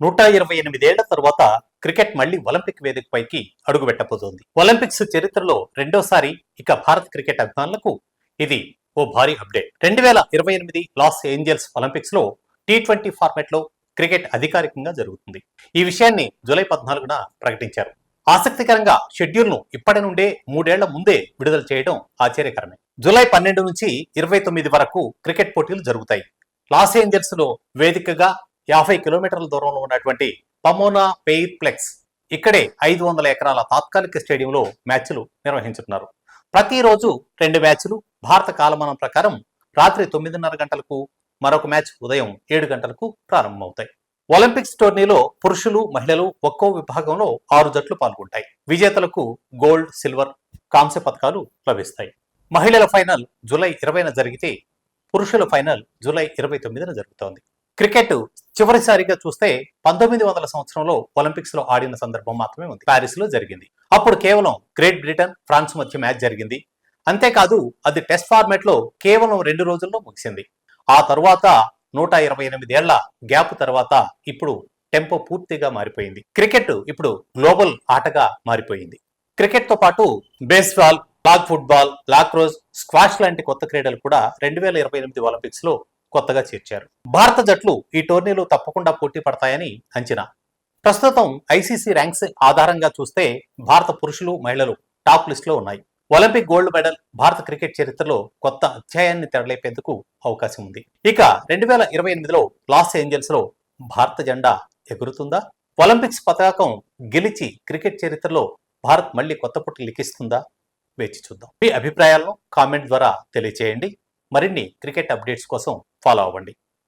128 ఏళ్ల తర్వాత క్రికెట్ మళ్లీ ఒలింపిక్ వేదికపైకి అడుగుపెట్టబోతోంది. ఒలింపిక్స్ చరిత్రలో రెండోసారి ఇక భారత క్రికెట్ అభిమానులకు ఇది ఓ భారీ అప్డేట్. 2028 లాస్ ఏంజల్స్ ఒలింపిక్స్ లో T20 ఫార్మాట్ లో క్రికెట్ అధికారికంగా జరుగుతుంది. ఈ విషయాన్ని జూలై 14న ప్రకటించారు. ఆసక్తికరంగా షెడ్యూల్ ను ఇప్పటి నుండే 3 ఏళ్ల ముందే విడుదల చేయడం ఆశ్చర్యకరమే. జూలై 12 నుంచి 29 వరకు క్రికెట్ పోటీలు జరుగుతాయి. లాస్ ఏంజల్స్ లో వేదికగా 50 కిలోమీటర్ల దూరంలో ఉన్నటువంటి పమోనా పెయిర్ ప్లెక్స్ ఇక్కడే 500 ఎకరాల తాత్కాలిక స్టేడియంలో మ్యాచ్లు నిర్వహించుతున్నారు. ప్రతిరోజు 2 మ్యాచ్లు భారత కాలమానం ప్రకారం రాత్రి 9:30 గంటలకు, మరొక మ్యాచ్ ఉదయం 7 గంటలకు ప్రారంభమవుతాయి. ఒలింపిక్స్ టోర్నీలో పురుషులు, మహిళలు ఒక్కో విభాగంలో 6 జట్లు పాల్గొంటాయి. విజేతలకు గోల్డ్, సిల్వర్, కాంస్య పథకాలు లభిస్తాయి. మహిళల ఫైనల్ జూలై 20న జరిగితే పురుషుల ఫైనల్ జూలై 29న జరుగుతోంది. క్రికెట్ చివరిసారిగా చూస్తే 1900 సంవత్సరంలో ఒలింపిక్స్ లో ఆడిన సందర్భం మాత్రమే ఉంది. ప్యారిస్ లో జరిగింది. అప్పుడు కేవలం గ్రేట్ బ్రిటన్, ఫ్రాన్స్ మధ్య మ్యాచ్ జరిగింది. అంతేకాదు అది టెస్ట్ ఫార్మాట్ లో కేవలం 2 రోజుల్లో ముగిసింది. ఆ తరువాత 128 ఏళ్ల గ్యాప్ తర్వాత ఇప్పుడు టెంపో పూర్తిగా మారిపోయింది. క్రికెట్ ఇప్పుడు గ్లోబల్ ఆటగా మారిపోయింది. క్రికెట్ తో పాటు baseball, flag football, lacrosse, squash లాంటి కొత్త క్రీడలు కూడా 2028 ఒలింపిక్స్ లో కొత్తగా చేర్చారు. భారత జట్లు ఈ టోర్నీలో తప్పకుండా పోటీ పడతాయని అంచనా. ప్రస్తుతం ఐసీసీ ర్యాంక్స్ ఆధారంగా చూస్తే భారత పురుషులు, మహిళలు టాప్ లిస్ట్ లో ఉన్నాయి. ఒలింపిక్ గోల్డ్ మెడల్ భారత క్రికెట్ చరిత్రలో కొత్త అధ్యాయాన్ని తెరలేపేందుకు అవకాశం ఉంది. ఇక 2028లో లాస్ ఏంజల్స్ లో భారత జెండా ఎగురుతుందా? ఒలింపిక్స్ పతాకం గెలిచి క్రికెట్ చరిత్రలో భారత్ మళ్లీ కొత్త పుట లిఖిస్తుందా? వేచి చూద్దాం. మీ అభిప్రాయాలను కామెంట్ ద్వారా తెలియచేయండి. మరిన్ని క్రికెట్ అప్డేట్స్ కోసం ఫాలో అవ్వండి.